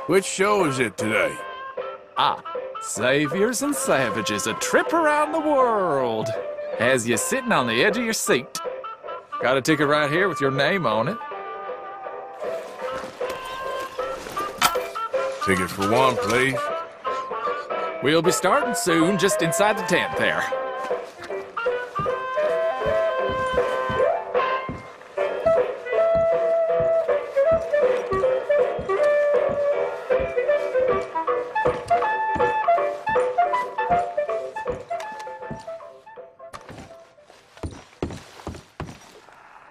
Which show is it today? Saviors and Savages, a trip around the world. Has you sitting on the edge of your seat. Got a ticket right here with your name on it. Ticket for one, please. We'll be starting soon, just inside the tent there.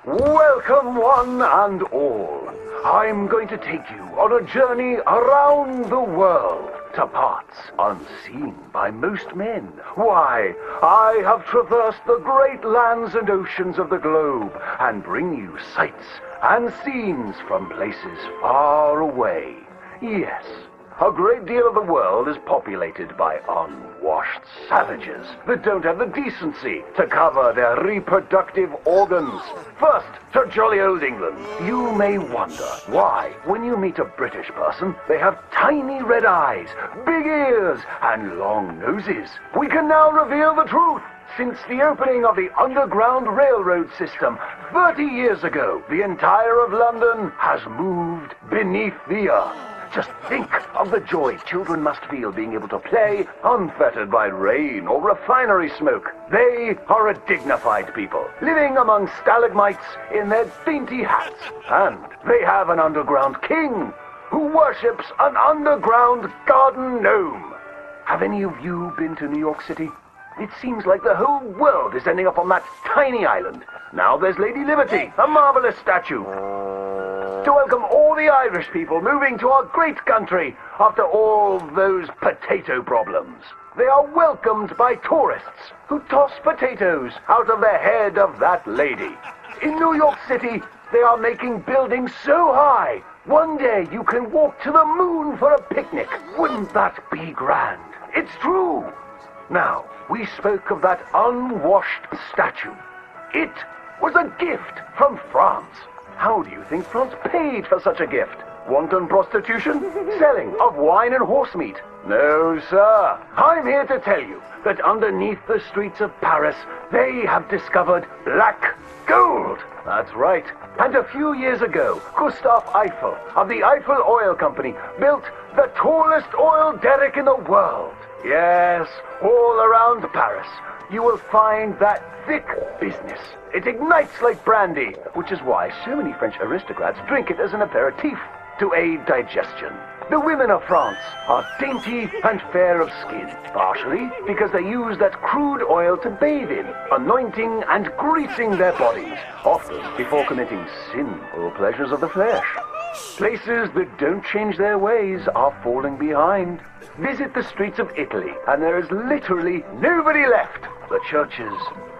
Welcome, one and all. I'm going to take you on a journey around the world to parts unseen by most men. Why, I have traversed the great lands and oceans of the globe and bring you sights and scenes from places far away. Yes, a great deal of the world is populated by unwashed savages that don't have the decency to cover their reproductive organs. First, to jolly old England. You may wonder why, when you meet a British person, they have tiny red eyes, big ears, and long noses. We can now reveal the truth. Since the opening of the Underground Railroad system 30 years ago, the entire of London has moved beneath the earth. Just think of the joy children must feel being able to play unfettered by rain or refinery smoke. They are a dignified people, living among stalagmites in their dainty hats. And they have an underground king who worships an underground garden gnome. Have any of you been to New York City? It seems like the whole world is ending up on that tiny island. Now there's Lady Liberty, a marvelous statue. To welcome all the Irish people moving to our great country after all those potato problems. They are welcomed by tourists who toss potatoes out of the head of that lady. In New York City, they are making buildings so high, one day you can walk to the moon for a picnic. Wouldn't that be grand? It's true. Now, we spoke of that unwashed statue. It was a gift from France. How do you think France paid for such a gift? Wanton prostitution? Selling of wine and horse meat? No, sir. I'm here to tell you that underneath the streets of Paris, they have discovered black gold. That's right. And a few years ago, Gustave Eiffel of the Eiffel Oil Company built the tallest oil derrick in the world. Yes, all around Paris, you will find that thick business. It ignites like brandy, which is why so many French aristocrats drink it as an aperitif to aid digestion. The women of France are dainty and fair of skin, partially because they use that crude oil to bathe in, anointing and greasing their bodies, often before committing sinful pleasures of the flesh. Places that don't change their ways are falling behind. Visit the streets of Italy, and there is literally nobody left. The churches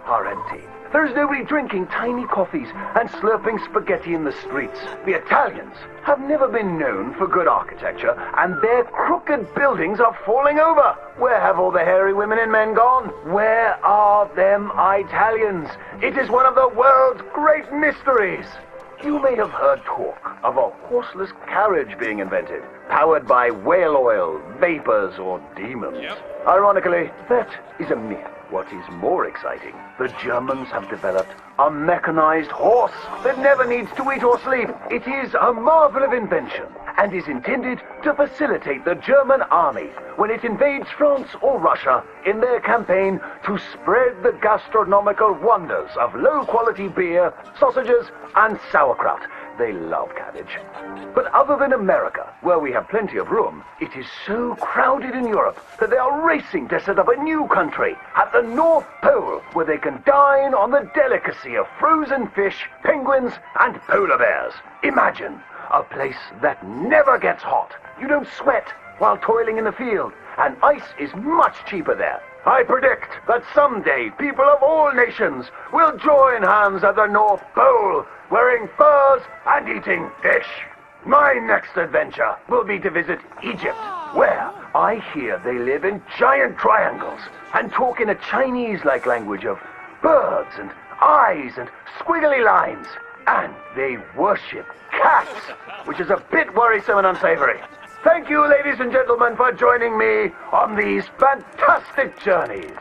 are empty. There's nobody drinking tiny coffees and slurping spaghetti in the streets. The Italians have never been known for good architecture, and their crooked buildings are falling over. Where have all the hairy women and men gone? Where are them Italians? It is one of the world's great mysteries. You may have heard talk of a horseless carriage being invented, powered by whale oil, vapors, or demons. Ironically, that is a myth. What is more exciting, the Germans have developed a mechanized horse that never needs to eat or sleep. It is a marvel of invention and is intended to facilitate the German army when it invades France or Russia in their campaign to spread the gastronomical wonders of low-quality beer, sausages, and sauerkraut. They love cabbage. But other than America, where we have plenty of room, it is so crowded in Europe that they are racing to set up a new country at the North Pole where they can dine on the delicacy of frozen fish, penguins, and polar bears. Imagine a place that never gets hot. You don't sweat while toiling in the field, and ice is much cheaper there. I predict that someday people of all nations will join hands at the North Pole, wearing furs and eating fish. My next adventure will be to visit Egypt, where I hear they live in giant triangles and talk in a Chinese-like language of birds and eyes and squiggly lines. And they worship cats, which is a bit worrisome and unsavory. Thank you, ladies and gentlemen, for joining me on these fantastic journeys.